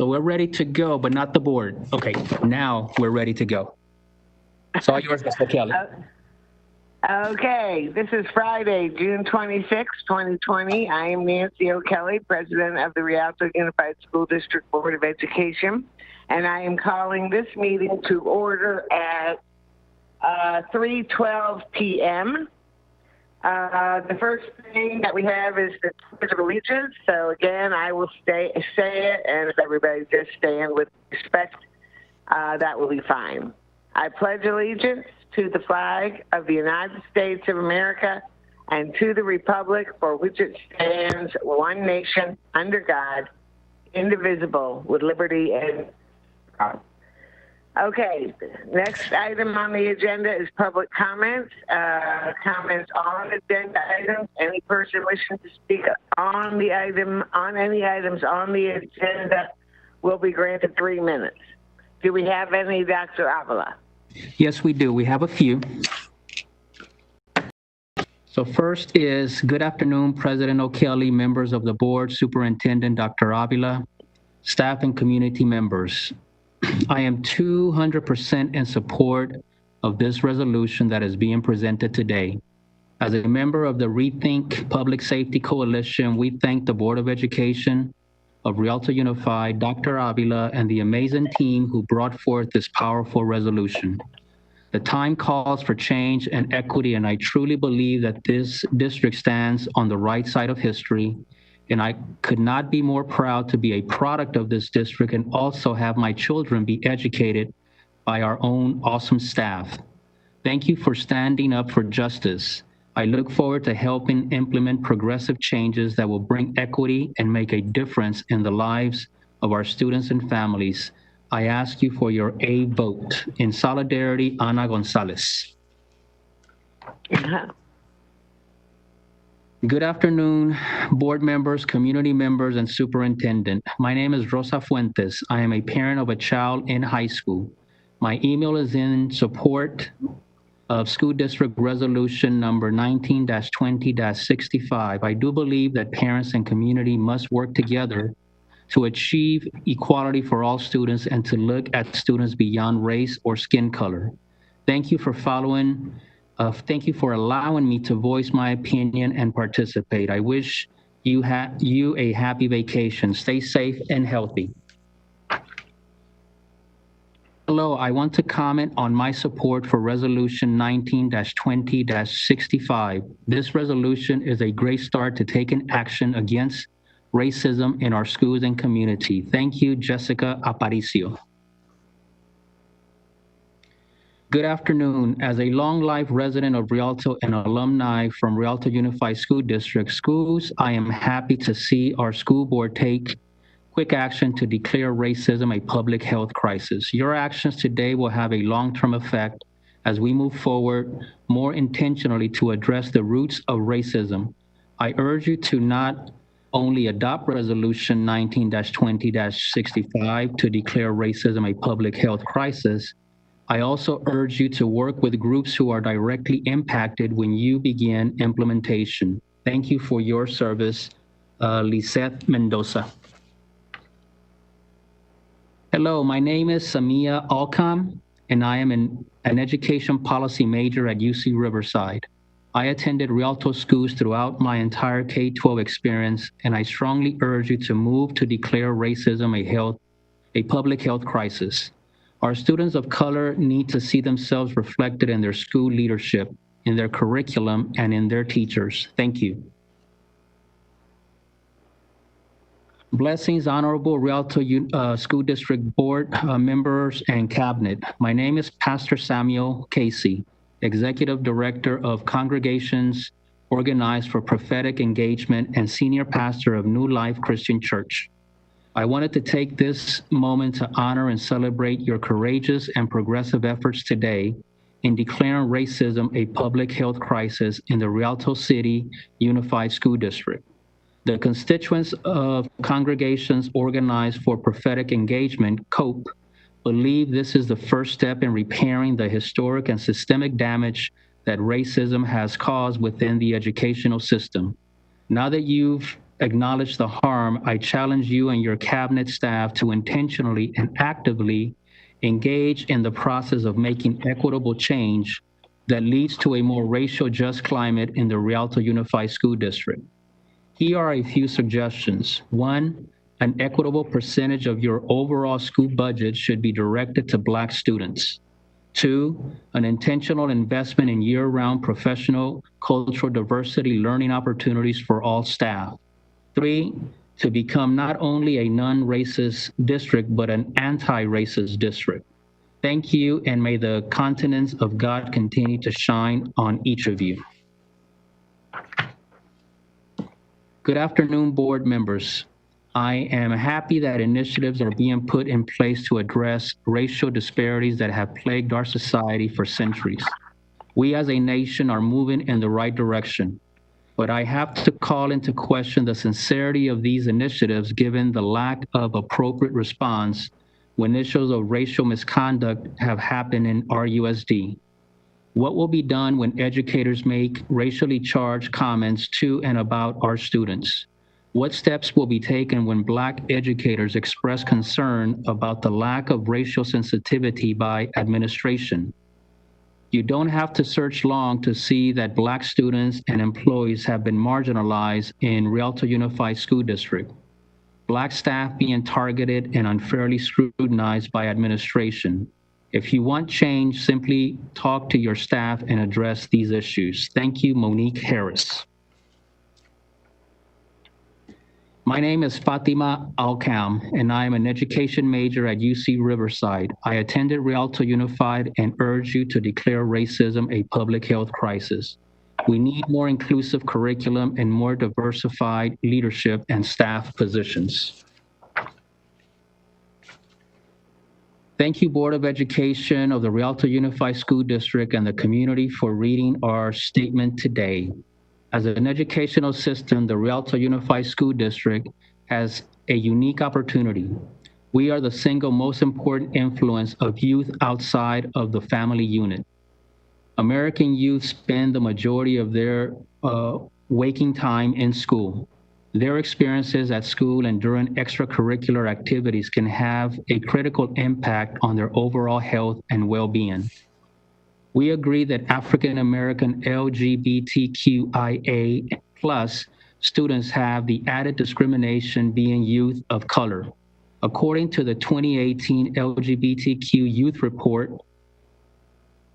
So we're ready to go, but not the board. Okay, now we're ready to go. It's all yours, Mr. Kelly. Okay, this is Friday, June 26, 2020. I am Nancy O'Kelly, President of the Rialto Unified School District Board of Education, and I am calling this meeting to order at 3:12 p.m. The first thing that we have is the Pledge of Allegiance. So again, I will say it, and if everybody just stand with respect, that will be fine. I pledge allegiance to the flag of the United States of America and to the republic for which it stands, one nation, under God, indivisible, with liberty and God. Okay, next item on the agenda is public comments. Comments on agenda items. Any person wishing to speak on the item, on any items on the agenda will be granted 3 minutes. Do we have any, Dr. Avila? Yes, we do. We have a few. So first is, good afternoon, President O'Kelly, members of the board, Superintendent Dr. Avila, staff and community members. I am 200% in support of this resolution that is being presented today. As a member of the Rethink Public Safety Coalition, we thank the Board of Education of Rialto Unified, Dr. Avila, and the amazing team who brought forth this powerful resolution. The time calls for change and equity, and I truly believe that this district stands on the right side of history. And I could not be more proud to be a product of this district and also have my children be educated by our own awesome staff. Thank you for standing up for justice. I look forward to helping implement progressive changes that will bring equity and make a difference in the lives of our students and families. I ask you for your A vote. In solidarity, Ana Gonzalez. Good afternoon, board members, community members, and superintendent. My name is Rosa Fuentes. I am a parent of a child in high school. My email is in support of School District Resolution number 19-20-65. I do believe that parents and community must work together to achieve equality for all students and to look at students beyond race or skin color. Thank you for thank you for allowing me to voice my opinion and participate. I wish you a happy vacation. Stay safe and healthy. Hello, I want to comment on my support for Resolution 19-20-65. This resolution is a great start to taking action against racism in our schools and community. Thank you, Jessica Aparicio. Good afternoon. As a long-life resident of Rialto and alumni from Rialto Unified School District schools, I am happy to see our school board take quick action to declare racism a public health crisis. Your actions today will have a long-term effect as we move forward more intentionally to address the roots of racism. I urge you to not only adopt Resolution 19-20-65 to declare racism a public health crisis, I also urge you to work with groups who are directly impacted when you begin implementation. Thank you for your service, Lisette Mendoza. Hello, my name is Samia Alcom, and I am an education policy major at UC Riverside. I attended Rialto schools throughout my entire K-12 experience, and I strongly urge you to move to declare racism a public health crisis. Our students of color need to see themselves reflected in their school leadership, in their curriculum, and in their teachers. Thank you. Blessings, Honorable Rialto School District Board members and Cabinet. My name is Pastor Samuel Casey, Executive Director of Congregations Organized for Prophetic Engagement and Senior Pastor of New Life Christian Church. I wanted to take this moment to honor and celebrate your courageous and progressive efforts today in declaring racism a public health crisis in the Rialto City Unified School District. The constituents of Congregations Organized for Prophetic Engagement, COPE, believe this is the first step in repairing the historic and systemic damage that racism has caused within the educational system. Now that you've acknowledged the harm platform, I challenge you and your cabinet staff to intentionally and actively engage in the process of making equitable change that leads to a more racial just climate in the Rialto Unified School District. Here are a few suggestions. One, an equitable percentage of your overall school budget should be directed to Black students. Two, an intentional investment in year-round professional cultural diversity learning opportunities for all staff. Three, to become not only a non-racist district, but an anti-racist district. Thank you, and may the countenance of God continue to shine on each of you. Good afternoon, board members. I am happy that initiatives are being put in place to address racial disparities that have plagued our society for centuries. We as a nation are moving in the right direction, but I have to call into question the sincerity of these initiatives given the lack of appropriate response when issues of racial misconduct have happened in RUSD. What will be done when educators make racially charged comments to and about our students? What steps will be taken when Black educators express concern about the lack of racial sensitivity by administration? You don't have to search long to see that Black students and employees have been marginalized in Rialto Unified School District. Black staff being targeted and unfairly scrutinized by administration. If you want change, simply talk to your staff and address these issues. Thank you, Monique Harris. My name is Fatima Alkam, and I am an education major at UC Riverside. I attended Rialto Unified and urge you to declare racism a public health crisis. We need more inclusive curriculum and more diversified leadership and staff positions. Thank you, Board of Education of the Rialto Unified School District and the community for reading our statement today. As an educational system, the Rialto Unified School District has a unique opportunity. We are the single most important influence of youth outside of the family unit. American youth spend the majority of their waking time in school. Their experiences at school and during extracurricular activities can have a critical impact on their overall health and well-being. We agree that African American LGBTQIA+ students have the added discrimination being youth of color. According to the 2018 LGBTQ Youth Report,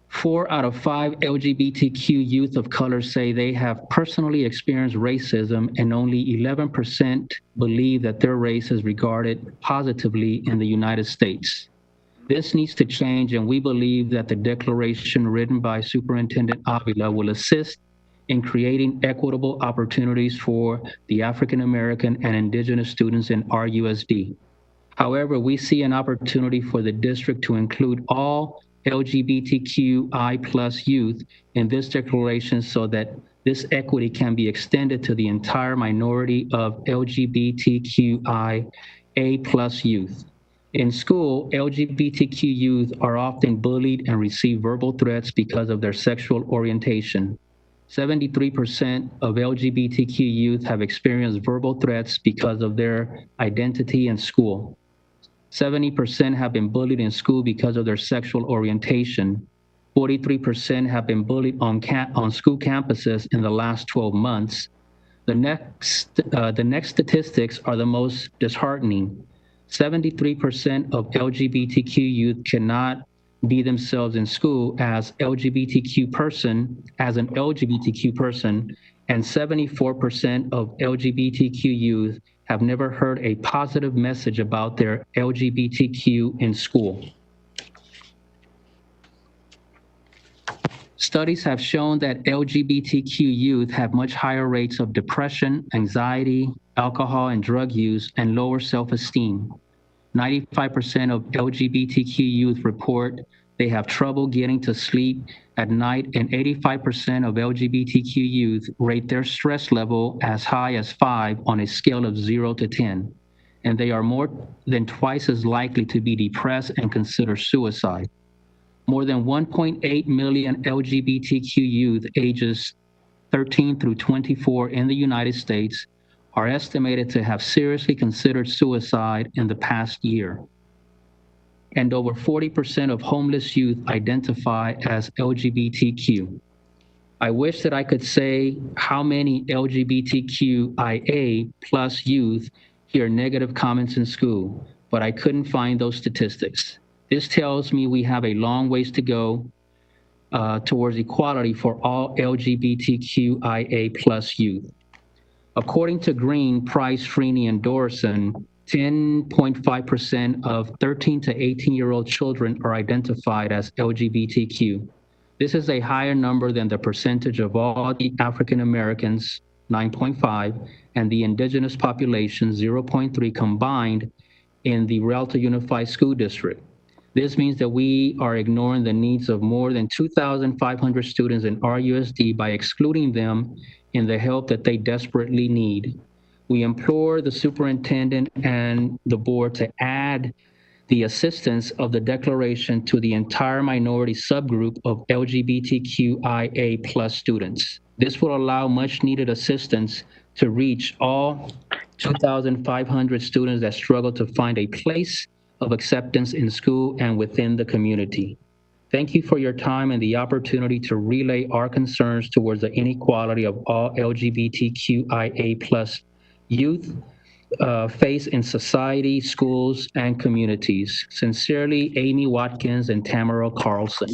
4 out of 5 LGBTQ youth of color say they have personally experienced racism, and only 11% believe that their race is regarded positively in the United States. This needs to change, and we believe that the declaration written by Superintendent Avila will assist in creating equitable opportunities for the African American and Indigenous students in RUSD. However, we see an opportunity for the district to include all LGBTQI+ youth in this declaration so that this equity can be extended to the entire minority of LGBTQIA+ youth. In school, LGBTQ youth are often bullied and receive verbal threats because of their sexual orientation. 73% of LGBTQ youth have experienced verbal threats because of their identity in school. 70% have been bullied in school because of their sexual orientation. 43% have been bullied on school campuses in the last 12 months. The next statistics are the most disheartening. 73% of LGBTQ youth cannot be themselves in school as an LGBTQ person, and 74% of LGBTQ youth have never heard a positive message about their LGBTQ in school. Studies have shown that LGBTQ youth have much higher rates of depression, anxiety, alcohol and drug use, and lower self-esteem. 95% of LGBTQ youth report they have trouble getting to sleep at night, and 85% of LGBTQ youth rate their stress level as high as 5 on a scale of 0 to 10. And they are more than twice as likely to be depressed and consider suicide. More than 1.8 million LGBTQ youth ages 13 through 24 in the United States are estimated to have seriously considered suicide in the past year. And over 40% of homeless youth identify as LGBTQ. I wish that I could say how many LGBTQIA plus youth hear negative comments in school, but I couldn't find those statistics. This tells me we have a long ways to go towards equality for all LGBTQIA plus youth. According to Green, Price, Freeney, and Dorson, 10.5% of 13 to 18-year-old children are identified as LGBTQ. This is a higher number than the percentage of all the African Americans, 9.5, and the indigenous population, 0.3, combined in the Rialto Unified School District. This means that we are ignoring the needs of more than 2,500 students in RUSD by excluding them in the help that they desperately need. We implore the superintendent and the board to add the assistance of the declaration to the entire minority subgroup of LGBTQIA plus students. This will allow much needed assistance to reach all 2,500 students that struggle to find a place of acceptance in school and within the community. Thank you for your time and the opportunity to relay our concerns towards the inequality of all LGBTQIA plus youth face in society, schools, and communities. Sincerely, Amy Watkins and Tamara Carlson.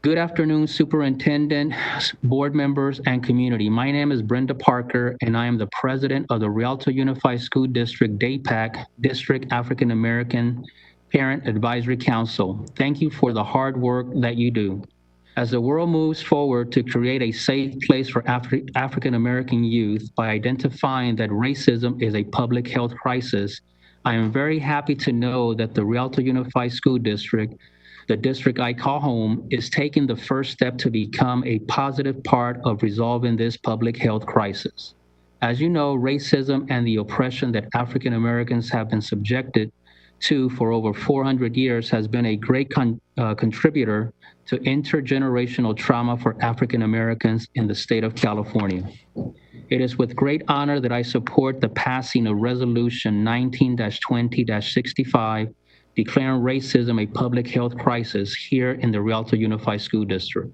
Good afternoon, Superintendent, board members, and community. My name is Brenda Parker, and I am the president of the Rialto Unified School District DAPAC, District African American Parent Advisory Council. Thank you for the hard work that you do. As the world moves forward to create a safe place for African American youth by identifying that racism is a public health crisis, I am very happy to know that the Rialto Unified School District, the district I call home, is taking the first step to become a positive part of resolving this public health crisis. As you know, racism and the oppression that African Americans have been subjected to for over 400 years has been a great contributor to intergenerational trauma for African Americans in the state of California. It is with great honor that I support the passing of Resolution 19-20-65, declaring racism a public health crisis here in the Rialto Unified School District.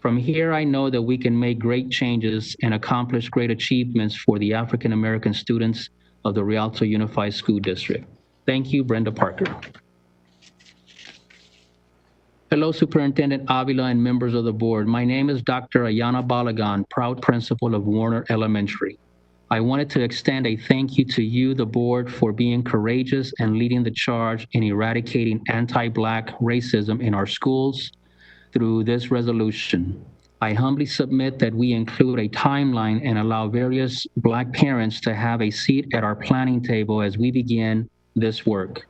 From here, I know that we can make great changes and accomplish great achievements for the African American students of the Rialto Unified School District. Thank you, Brenda Parker. Hello, Superintendent Avila and members of the board. My name is Dr. Ayana Balagan, proud principal of Warner Elementary. I wanted to extend a thank you to you, the board, for being courageous and leading the charge in eradicating anti-Black racism in our schools through this resolution. I humbly submit that we include a timeline and allow various Black parents to have a seat at our planning table as we begin this work.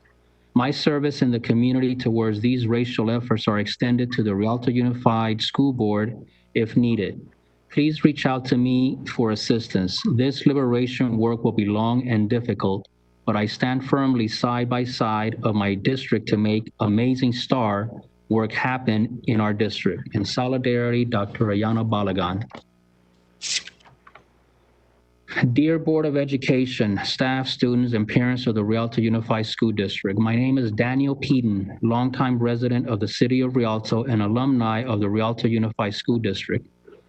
My service in the community towards these racial efforts are extended to the Rialto Unified School Board if needed. Please reach out to me for assistance. This liberation work will be long and difficult, but I stand firmly side by side of my district to make Amazing Star work happen in our district. In solidarity, Dr. Ayana Balagan. Dear Board of Education, staff, students, and parents of the Rialto Unified School District, my name is Daniel Peden, longtime resident of the city of Rialto and alumni of the Rialto Unified School District.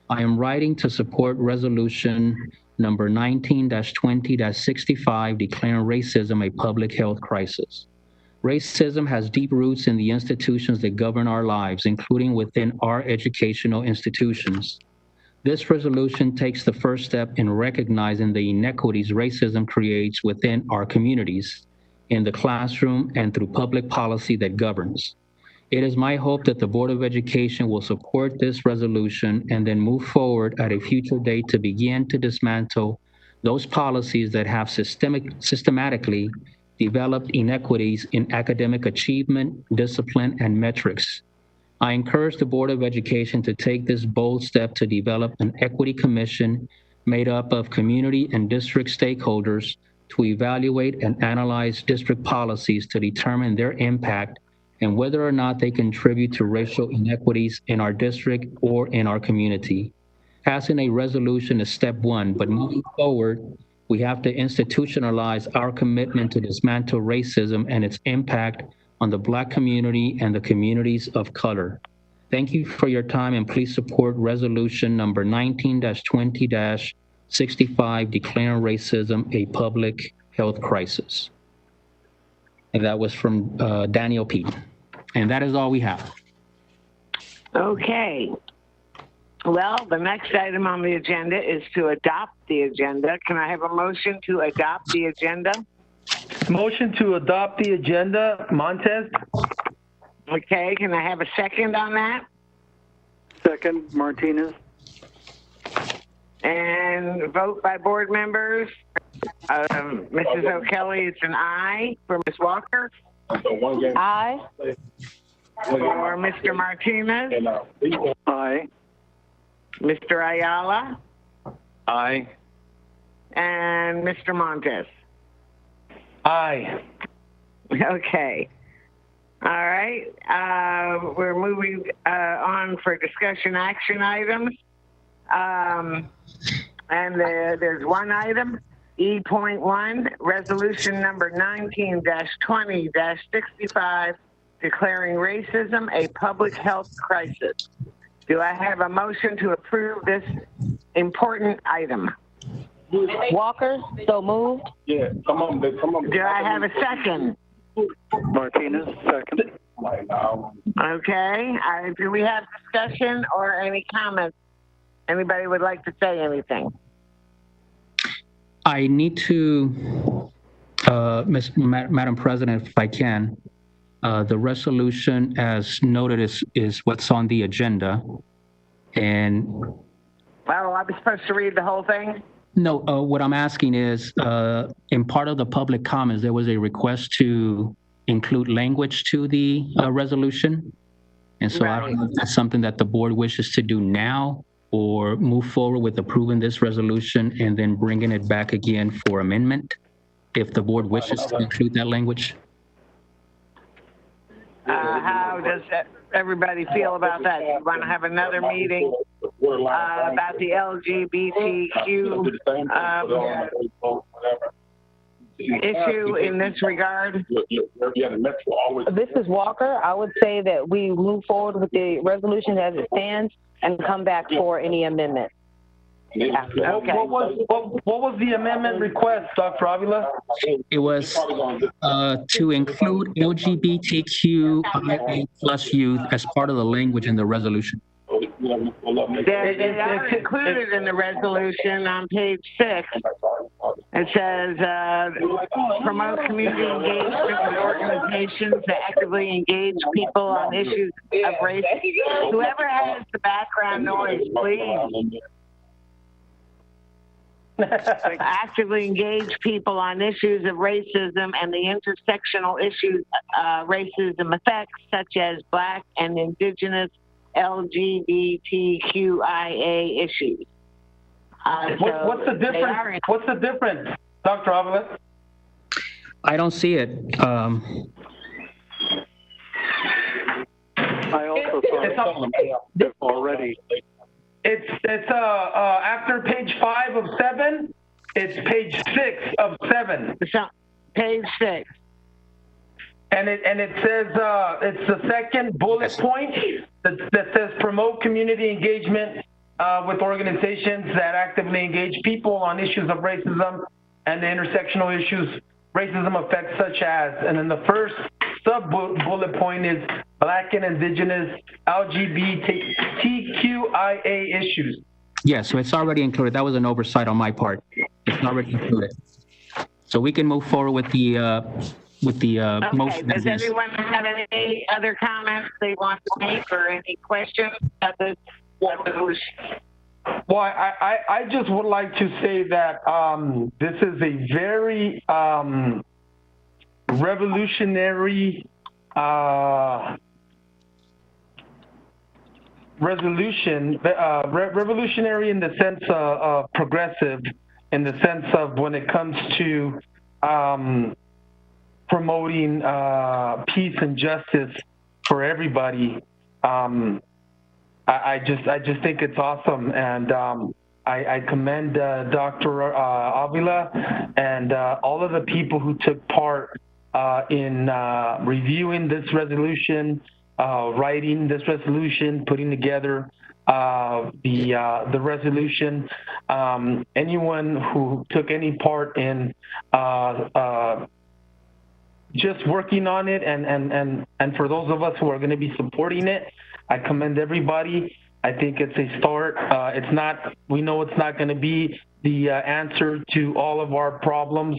I am writing to support resolution number 19-20-65, declaring racism a public health crisis. Racism has deep roots in the institutions that govern our lives, including within our educational institutions. This resolution takes the first step in recognizing the inequities racism creates within our communities, in the classroom, and through public policy that governs. It is my hope that the Board of Education will support this resolution and then move forward at a future date to begin to dismantle those policies that have systematically developed inequities in academic achievement, discipline, and metrics. I encourage the Board of Education to take this bold step to develop an equity commission made up of community and district stakeholders to evaluate and analyze district policies to determine their impact and whether or not they contribute to racial inequities in our district or in our community. Passing a resolution is step one, but moving forward, we have to institutionalize our commitment to dismantle racism and its impact on the Black community and the communities of color. Thank you for your time, and please support resolution number 19-20-65, declaring racism a public health crisis. And that was from Daniel P. And that is all we have. Okay. Well, the next item on the agenda is to adopt the agenda. Can I have a motion to adopt the agenda? Motion to adopt the agenda, Montez. Okay, can I have a second on that? Second, Martinez. And vote by board members. Mrs. O'Kelly, it's an aye. For Ms. Walker? Aye. For Mr. Martinez? Aye. Mr. Ayala? Aye. And Mr. Montes? Aye. Okay. All right. We're moving on for discussion action items. And there's one item, E.1, resolution number 19-20-65, declaring racism a public health crisis. Do I have a motion to approve this important item? Walker, so moved. Yeah, come on. Do I have a second? Martinez, second. Okay. Do we have discussion or any comments? Anybody would like to say anything? I need to, Madam President, if I can, the resolution as noted is what's on the agenda. And Well, I was supposed to read the whole thing? no, what I'm asking is, in part of the public comments, there was a request to include language to the resolution. And so I don't know if that's something that the board wishes to do now or move forward with approving this resolution and then bringing it back again for amendment, if the board wishes to include that language. How does everybody feel about that? Do you want to have another meeting about the LGBTQ issue in this regard? This is Walker. I would say that we move forward with the resolution as it stands and come back for any amendment. Okay. What was the amendment request, Dr. Avila? It was to include LGBTQIA plus youth as part of the language in the resolution. They are included in the resolution on page 6. It says, promote community engagement with organizations that actively engage people on issues of race. Whoever has the background noise, please. Actively engage people on issues of racism and the intersectional issues racism affects, such as Black and Indigenous LGBTQIA issues. What's the difference? What's the difference, Dr. Avila? I don't see it. I also saw it already. It's after page 5 of 7. It's page 6 of 7. So, page 6. And it says it's the second bullet point that says promote community engagement with organizations that actively engage people on issues of racism and the intersectional issues racism affects, such as. And then the first sub bullet point is Black and Indigenous LGBTQIA issues. Yeah, so it's already included. That was an oversight on my part. It's already included. So we can move forward with the motion. Does everyone have any other comments they want to make or any questions about the resolution? Well, I just would like to say that this is a very revolutionary resolution, revolutionary in the sense of progressive, in the sense of when it comes to promoting peace and justice for everybody. I just think it's awesome, and I commend Dr. Avila and all of the people who took part in reviewing this resolution, writing this resolution, putting together the resolution. Anyone who took any part in just working on it, and for those of us who are going to be supporting it, I commend everybody. I think it's a start. We know it's not going to be the answer to all of our problems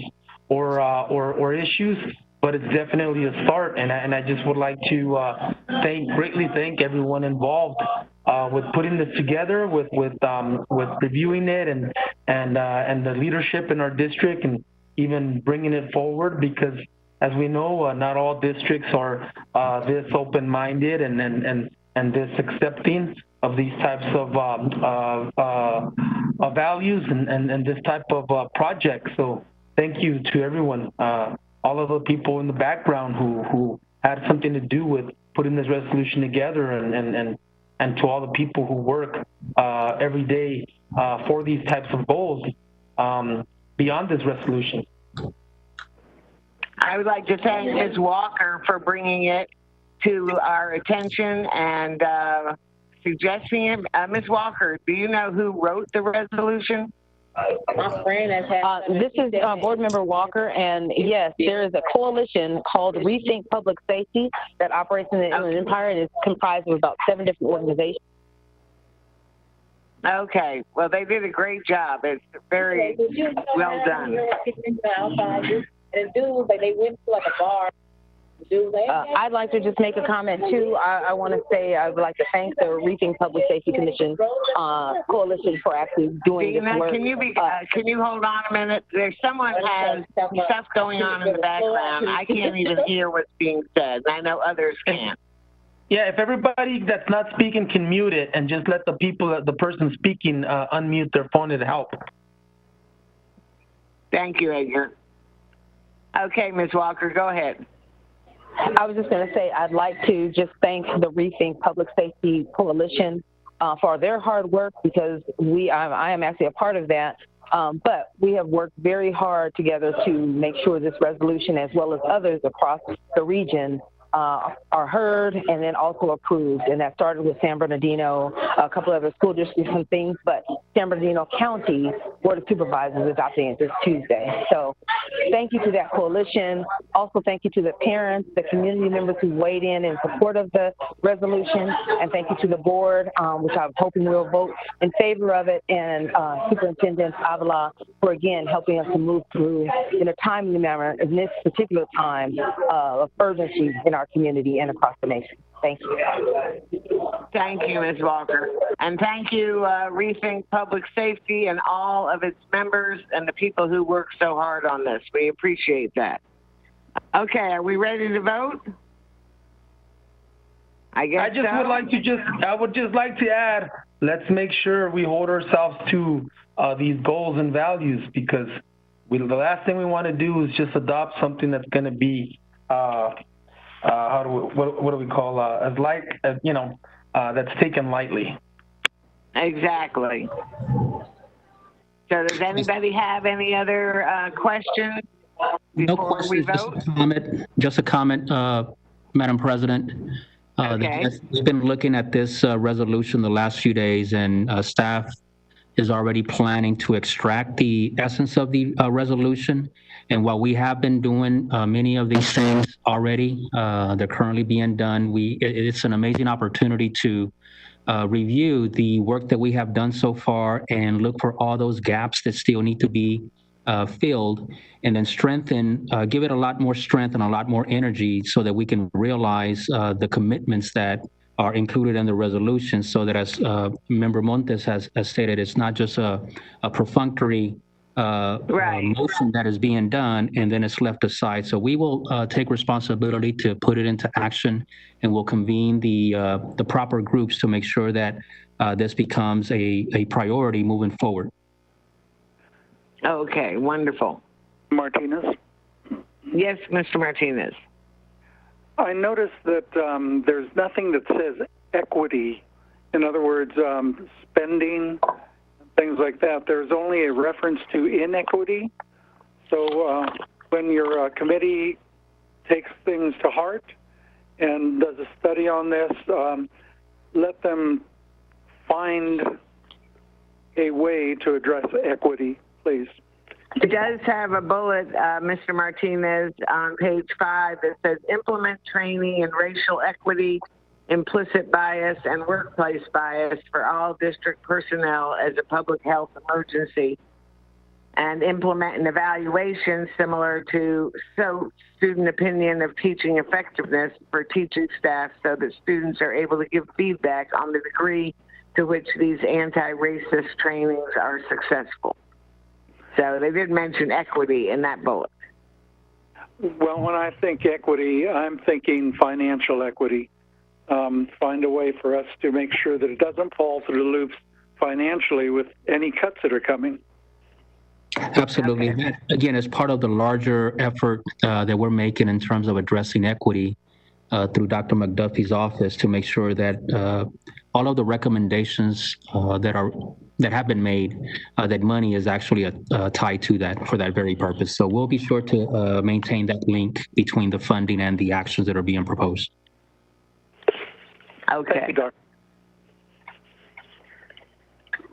or issues, but it's definitely a start. And I just would like to greatly thank everyone involved with putting this together, with reviewing it, and the leadership in our district, and even bringing it forward, because as we know, not all districts are this open-minded and this accepting of these types of values and this type of projects. So thank you to everyone, all of the people in the background who had something to do with putting this resolution together, and to all the people who work every day for these types of goals beyond this resolution. I would like to thank Ms. Walker for bringing it to our attention and suggesting it. Ms. Walker, do you know who wrote the resolution? This is Board Member Walker, and yes, there is a coalition called Rethink Public Safety that operates in the Inland Empire, and it's comprised of about 7 different organizations. Okay, well, they did a great job. It's very well done. They went to like a bar. I'd like to just make a comment too. I want to say I would like to thank the Rethink Public Safety Commission coalition for actually doing this work. Can you hold on a minute? There's someone has stuff going on in the background. I can't even hear what's being said. I know others can't. Yeah, if everybody that's not speaking can mute it, and just let the person speaking unmute their phone, it'll help. Thank you, Edgar. Okay, Ms. Walker, go ahead. I was just going to say I'd like to just thank the Rethink Public Safety Coalition for their hard work, because I am actually a part of that. But we have worked very hard together to make sure this resolution, as well as others across the region, are heard and then also approved. And that started with San Bernardino, a couple other school districts and things, but San Bernardino County Board of Supervisors adopting it this Tuesday. So thank you to that coalition. Also, thank you to the parents, the community members who weighed in support of the resolution. And thank you to the board, which I'm hoping will vote in favor of it, and Superintendent Avila for, again, helping us to move through in a timely manner in this particular time of urgency in our community and across the nation. Thank you. Thank you, Ms. Walker. And thank you, Rethink Public Safety and all of its members and the people who work so hard on this. We appreciate that. Okay, are we ready to vote? I would just like to add, let's make sure we hold ourselves to these goals and values, because the last thing we want to do is just adopt something that's going to be what do we call that's taken lightly. Exactly. So does anybody have any other questions No before we questions, vote? just a comment, Madam President. Okay. We've been looking at this resolution the last few days, and staff is already planning to extract the essence of the resolution. And while we have been doing many of these things already, they're currently being done. It's an amazing opportunity to review the work that we have done so far and look for all those gaps that still need to be filled, and then give it a lot more strength and a lot more energy, so that we can realize the commitments that are included in the resolution, so that, as Member Montes has stated, it's not just a perfunctory motion that is being done and then it's left aside. So we will take responsibility to put it into action, and we'll convene the proper groups to make sure that this becomes a priority moving forward. Okay, wonderful. Martinez? Yes, Mr. Martinez. I noticed that there's nothing that says equity In other words, spending, things like that. There's only a reference to inequity. So when your committee takes things to heart and does a study on this, let them find a way to address equity, please. It does have a bullet, Mr. Martinez, on page 5 that says implement training in racial equity, implicit bias, and workplace bias for all district personnel as a public health emergency, and implement an evaluation similar to student opinion of teaching effectiveness for teaching staff so that students are able to give feedback on the degree to which these anti-racist trainings are successful. So they did mention equity in that bullet. Well, when I think equity, I'm thinking financial equity. Find a way for us to make sure that it doesn't fall through the loops financially with any cuts that are coming. Absolutely. Okay. That, again, is part of the larger effort that we're making in terms of addressing equity through Dr. McDuffie's office to make sure that all of the recommendations that have been made, that money is actually tied to that for that very purpose. So we'll be sure to maintain that link between the funding and the actions that are being proposed. Okay. Thank you, Doctor.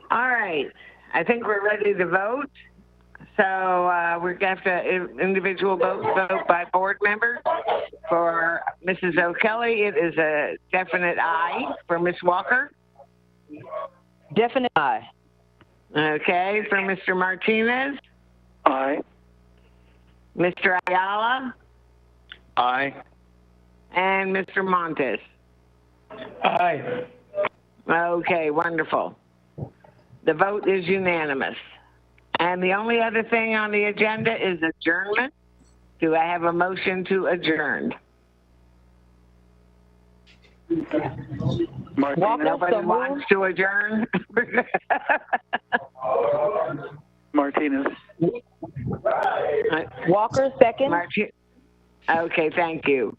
All right. I think we're ready to vote. So we're going to have to individual vote by board member. For Mrs. O'Kelly, it is a definite aye. For Ms. Walker? Definite aye. Okay. For Mr. Martinez? Aye. Mr. Ayala? Aye. And Mr. Montes? Aye. Okay, wonderful. The vote is unanimous. And the only other thing on the agenda is adjournment. Do I have a motion to adjourn? Martinez. Nobody wants to adjourn? Martinez. Walker, second. Okay, thank you.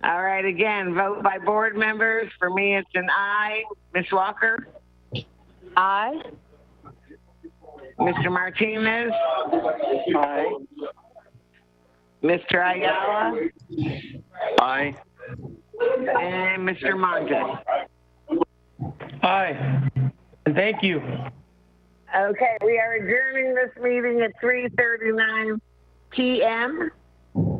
All right, again, vote by board members. For me, it's an aye. Ms. Walker? Aye. Mr. Martinez? Aye. Mr. Ayala? Aye. And Mr. Montes? Aye. And thank you. Okay, we are adjourning this meeting at 3:39 p.m.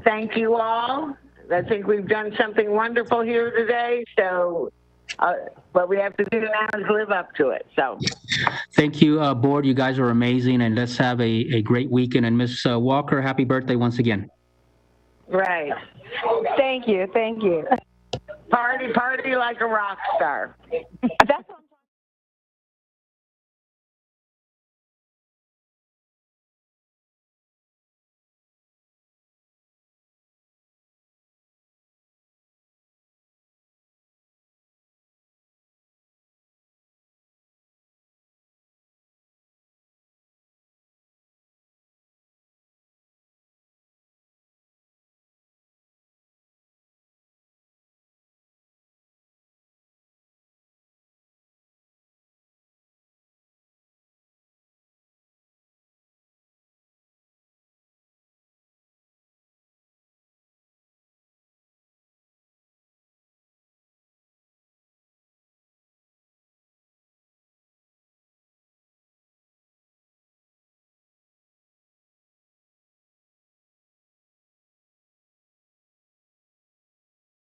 Thank you all. I think we've done something wonderful here today, so what we have to do now is live up to it. So, Thank you, board. You guys are amazing, and let's have a great weekend. And Ms. Walker, happy birthday once again. right. Thank you. Thank you. Party like a rock star. That's